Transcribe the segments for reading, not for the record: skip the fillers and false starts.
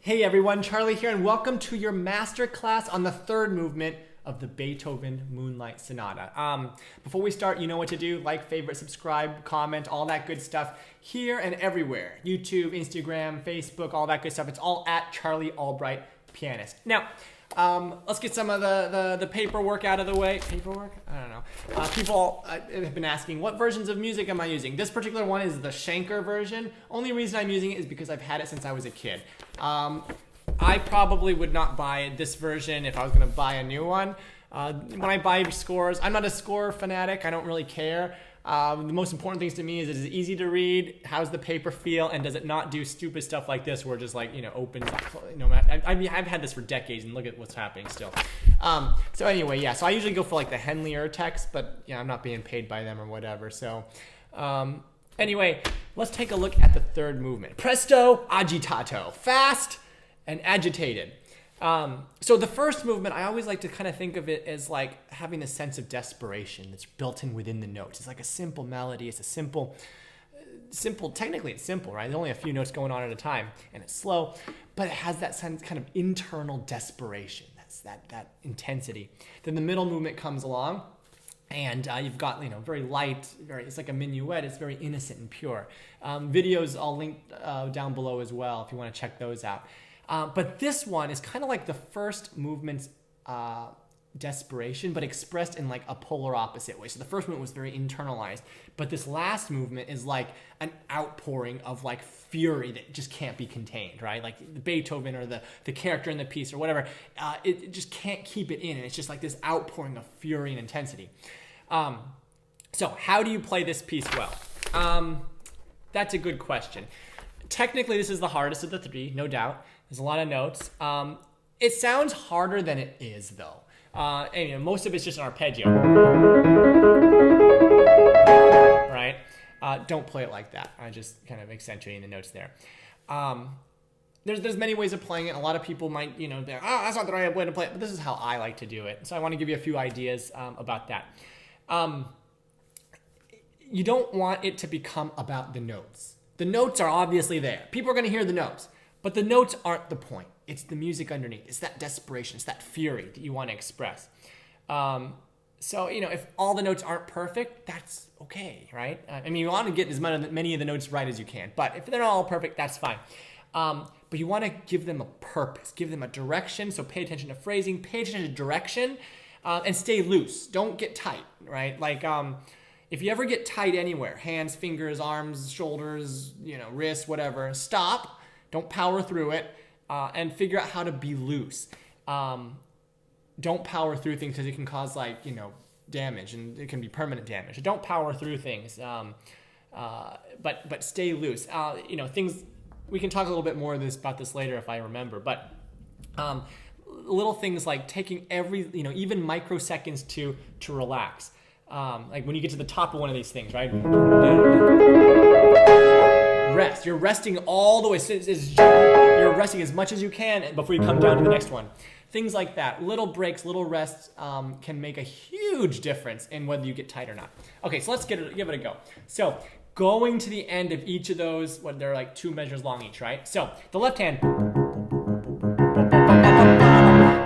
Hey everyone, Charlie here, and welcome to your masterclass on the third movement of the Beethoven Moonlight Sonata. Before we start, you know what to do. Like, favorite, subscribe, comment, all that good stuff here and everywhere. YouTube, Instagram, Facebook, all that good stuff. It's all at Charlie Albright Pianist. Now, let's get some of the paperwork out of the way. Paperwork? I don't know. People have been asking, what versions of music am I using? This particular one is the Schenker version. Only reason I'm using it is because I've had it since I was a kid. I probably would not buy this version if I was going to buy a new one. When I buy scores, I'm not a score fanatic. I don't really care. The most important things to me is it easy to read, how's the paper feel, and does it not do stupid stuff like this where it just opens up. I've had this for decades and look at what's happening still. So anyway, yeah, so I usually go for like the Henley Urtext, but I'm not being paid by them or whatever. So anyway, let's take a look at the third movement. Presto agitato, fast and agitated. So the first movement, I always like to kind of think of it as like having a sense of desperation that's built in within the notes. It's like a simple melody. It's a simple, technically it's simple, right? There's only a few notes going on at a time and it's slow, but it has that sense kind of internal desperation. That's that intensity. Then the middle movement comes along and you've got, very light, it's like a minuet. It's very innocent and pure. Videos I'll link down below as well if you want to check those out. But this one is kind of like the first movement's desperation, but expressed in like a polar opposite way. So the first movement was very internalized, but this last movement is like an outpouring of like fury that just can't be contained, right? Like the Beethoven or the character in the piece or whatever, it just can't keep it in. And it's just like this outpouring of fury and intensity. So how do you play this piece well? That's a good question. Technically, this is the hardest of the three, no doubt. There's a lot of notes. It sounds harder than it is, though. And most of it's just an arpeggio. Right? Don't play it like that. I just kind of accentuating the notes there. There's many ways of playing it. A lot of people might, that's not the right way to play it, but this is how I like to do it. So I want to give you a few ideas about that. You don't want it to become about the notes. The notes are obviously there. People are going to hear the notes, but the notes aren't the point. It's the music underneath. It's that desperation. It's that fury that you want to express. So, if all the notes aren't perfect, that's okay, right? You want to get as many of the notes right as you can, but if they're not all perfect, that's fine. But you want to give them a purpose, give them a direction. So pay attention to phrasing, pay attention to direction, and stay loose. Don't get tight, right? Like, if you ever get tight anywhere, hands, fingers, arms, shoulders, wrists, whatever, stop, don't power through it, and figure out how to be loose. Don't power through things because it can cause damage, and it can be permanent damage. Don't power through things, but stay loose. Things, we can talk a little bit more about this later if I remember, but little things like taking even microseconds to relax. Like when you get to the top of one of these things, right? Rest. You're resting all the way. You're resting as much as you can before you come down to the next one. Things like that. Little breaks, little rests can make a huge difference in whether you get tight or not. Okay, so let's give it a go. So going to the end of each of those, they're like 2 measures long each, right? So the left hand,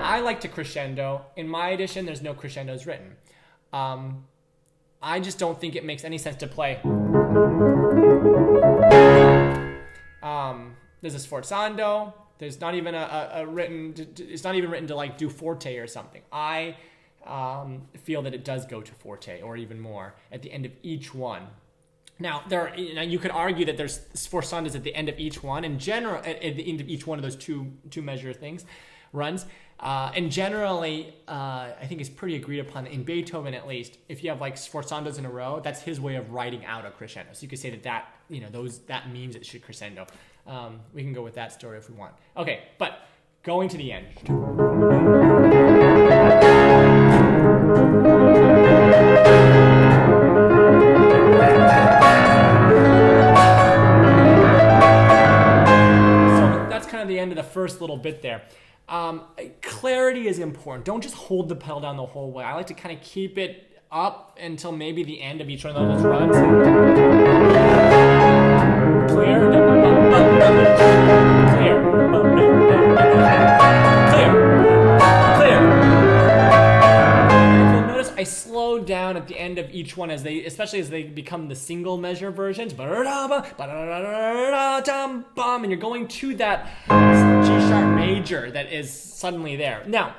I like to crescendo. In my edition, there's no crescendos written. I just don't think it makes any sense to play. There's a sforzando. There's not even it's not even written to like do forte or something. I feel that it does go to forte or even more at the end of each one. Now you could argue that there's sforzandos at the end of each one. In general, at the end of each one of those two measure things runs. And generally, I think it's pretty agreed upon in Beethoven, at least, if you have like sforzandos in a row, that's his way of writing out a crescendo. So you could say that means it should crescendo. We can go with that story if we want. Okay, but going to the end. So that's kind of the end of the first little bit there. Clarity is important. Don't just hold the pedal down the whole way. I like to kind of keep it up until maybe the end of each one of those runs. Clear. Clear. each one especially as they become the single measure versions. And you're going to that G sharp major that is suddenly there. Now,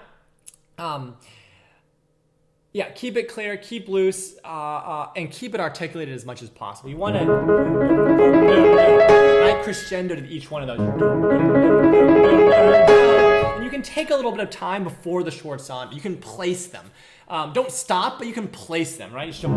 yeah, keep it clear, keep loose, and keep it articulated as much as possible. You want to add crescendo to each one of those. And you can take a little bit of time before the short sonata. You can place them. Don't stop, but you can place them, right? Especially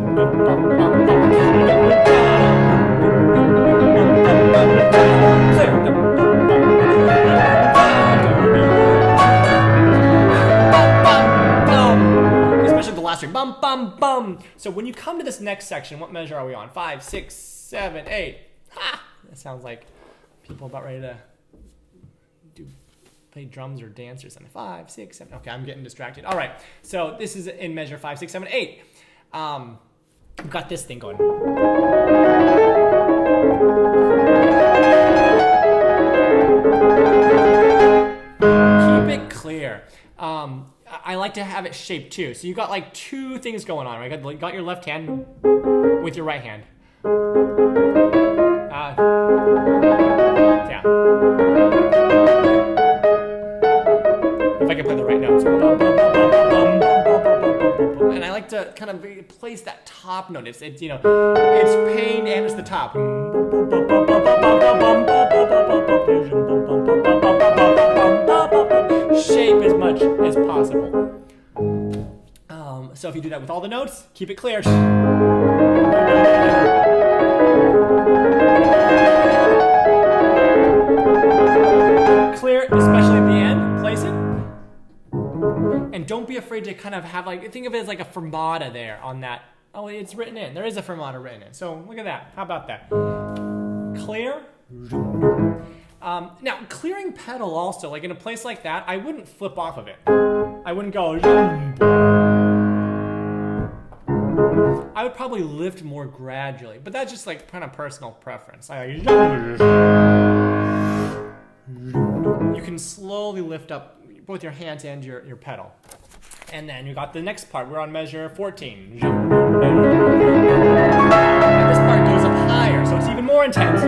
the last string. Bum, bum, bum. So when you come to this next section, what measure are we on? 5, 6, 7, 8. Ha! That sounds like people about ready to play drums or dance or something. 5, 6, 7. Okay, I'm getting distracted. All right, so this is in measure 5, 6, 7, 8. We've got this thing going. Keep it clear. I like to have it shaped too. So you got like two things going on, right? You got your left hand with your right hand. Yeah. If I can play the right notes. And I like to kind of place that top note. It's you know, it's pain and it's the top. Shape as much as possible. So if you do that with all the notes, keep it clear. Clear, especially at the end, place it. And don't be afraid to kind of have think of it as like a fermata there on that. Oh, it's written in. There is a fermata written in. So look at that. How about that? Clear. Now, clearing pedal also, like in a place like that, I wouldn't flip off of it. I wouldn't go. I would probably lift more gradually, but that's just like kind of personal preference. You can slowly lift up both your hands and your pedal. And then you got the next part. We're on measure 14. And this part goes up higher, so it's even more intense.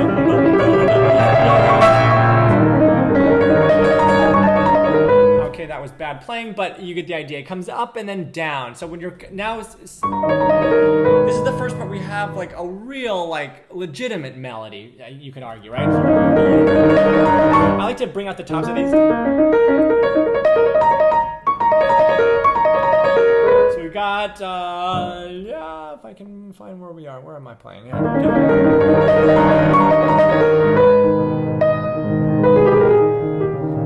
Okay, that was bad playing, but you get the idea. It comes up and then down. So when you're now, this is the first part we have like a real legitimate melody. You could argue, right? I like to bring out the tops of these. So we got yeah. If I can find where we are, where am I playing?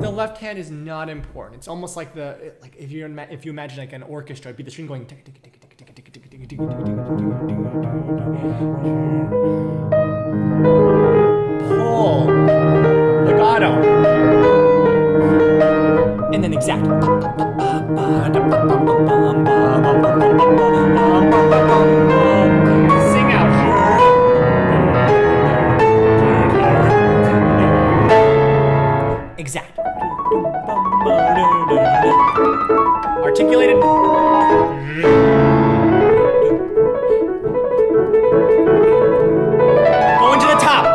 The left hand is not important. It's almost like if you imagine like an orchestra, it'd be the string going. Pull, legato, and then exact. Sing out. Exact. Articulated. Going to the top.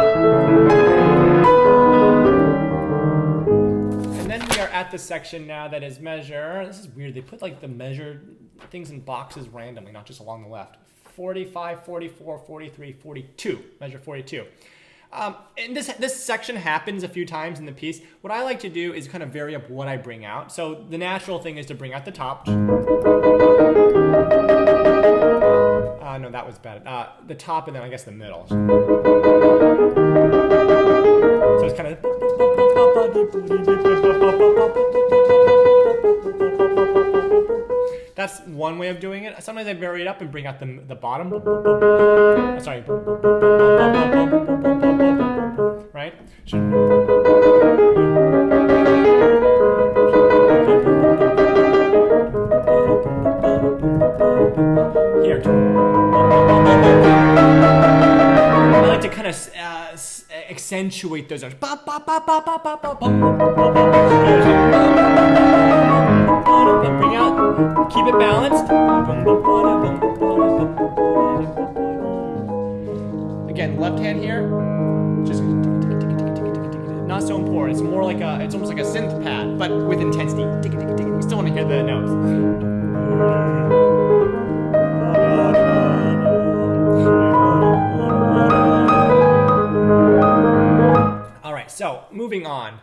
And then we are at the section now that is measure. This is weird. They put like the measure things in boxes randomly, not just along the left. 45, 44, 43, 42. Measure 42. And this section happens a few times in the piece. What I like to do is kind of vary up what I bring out. So the natural thing is to bring out the top. No, that was bad. The top and then I guess the middle. So it's kind of. That's one way of doing it. Sometimes I vary it up and bring out the bottom. Sorry. Right? Here. I like to kind of accentuate those notes. Bring out, keep it balanced. left hand here, just not so important. It's more like it's almost like a synth pad, but with intensity. You still want to hear the notes. All right, so moving on.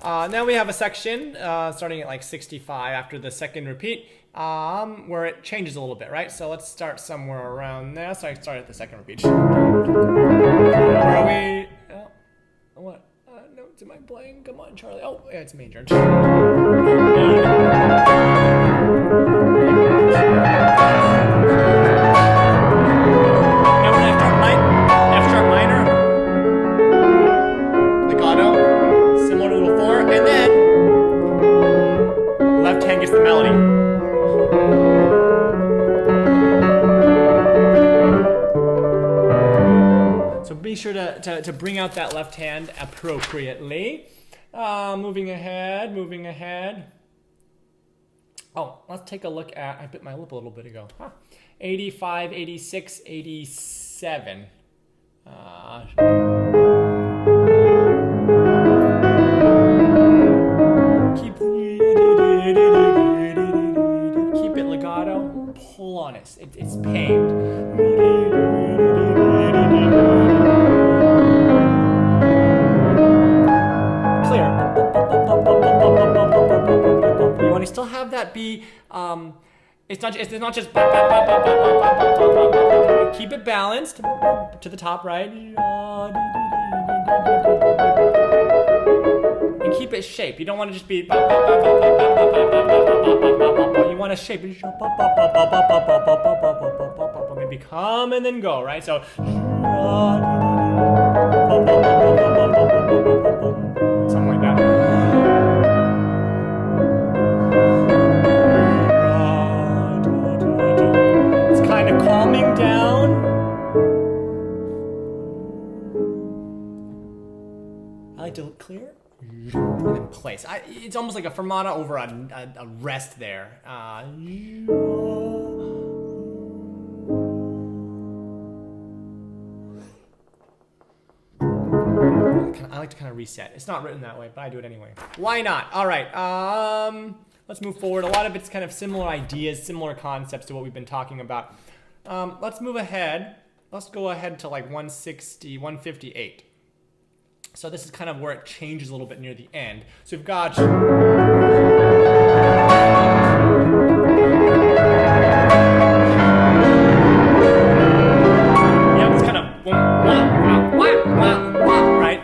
Now we have a section starting at like 65 after the second repeat, where it changes a little bit, right? So let's start somewhere around there. So I start at the second repeat. Where are we? Oh, what notes am I playing? Come on, Charlie. Oh, yeah, it's major. The melody. So be sure to bring out that left hand appropriately. Moving ahead. Oh, let's take a look at, I bit my lip a little bit ago. 85, 86, 87. Keep it legato, pull on it. It's pained. Clear. You want to still have that be, it's not just keep it balanced to the top, right? And keep it shaped. You don't want to just be. You want to shape it. Maybe come and then go, right? So. Something like that. It's kind of calming down. I like to clear. And then place. It's almost like a fermata over a rest there. I like to kind of reset. It's not written that way, but I do it anyway. Why not? All right. Let's move forward. A lot of it's kind of similar ideas, similar concepts to what we've been talking about. Let's move ahead. Let's go ahead to like 160, 158. So this is kind of where it changes a little bit near the end. So we've got. Yeah, it's kind of right.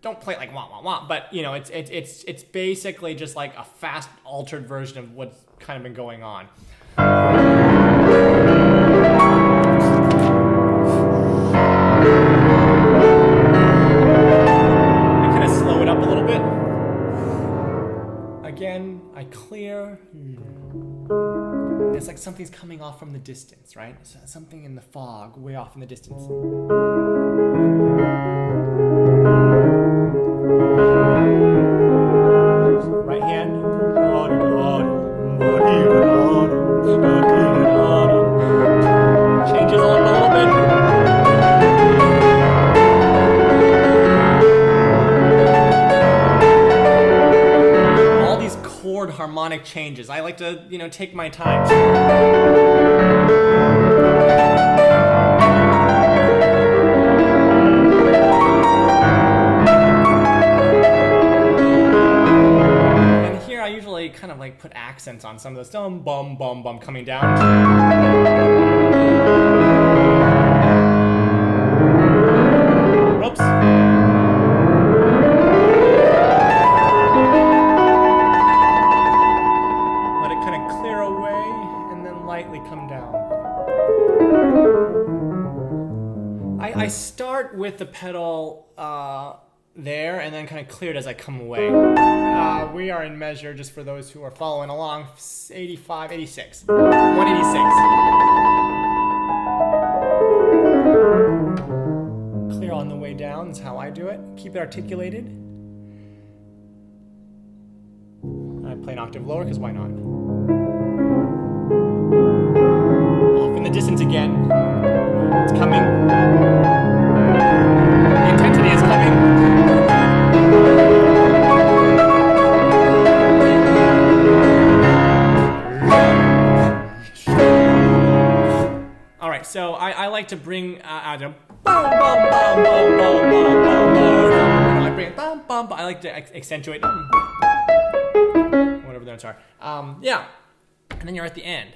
Don't play it like wah wah wah, but you know it's basically just like a fast altered version of what's kind of been going on. Again, I clear. It's like something's coming off from the distance, right? So something in the fog, way off in the distance. Right hand. Changes a little bit. Harmonic changes. I like to, take my time. And here I usually kind of like put accents on some of this. Bum, bum, bum coming down. Oops. Come down. I start with the pedal there and then kind of clear it as I come away. We are in measure, just for those who are following along, 85, 86. 186. Clear on the way down is how I do it. Keep it articulated. I play an octave lower because why not? Off in the distance again. It's coming. The intensity is coming. All right, so I like to bring out a I bring it I like to accentuate whatever the notes are. Yeah, and then you're at the end.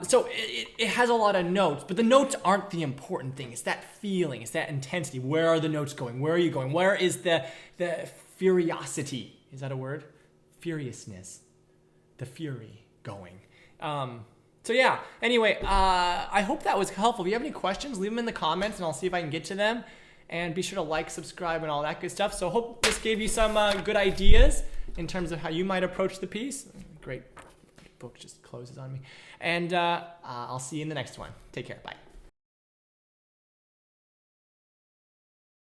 So it has a lot of notes, but the notes aren't the important thing. It's that feeling, it's that intensity. Where are the notes going? Where are you going? Where is the furiosity? Is that a word? Furiousness, the fury going. So yeah, anyway, I hope that was helpful. If you have any questions, leave them in the comments and I'll see if I can get to them. And be sure to like, subscribe, and all that good stuff. So hope this gave you some good ideas in terms of how you might approach the piece. Great, book just closes on me. And I'll see you in the next one. Take care, bye.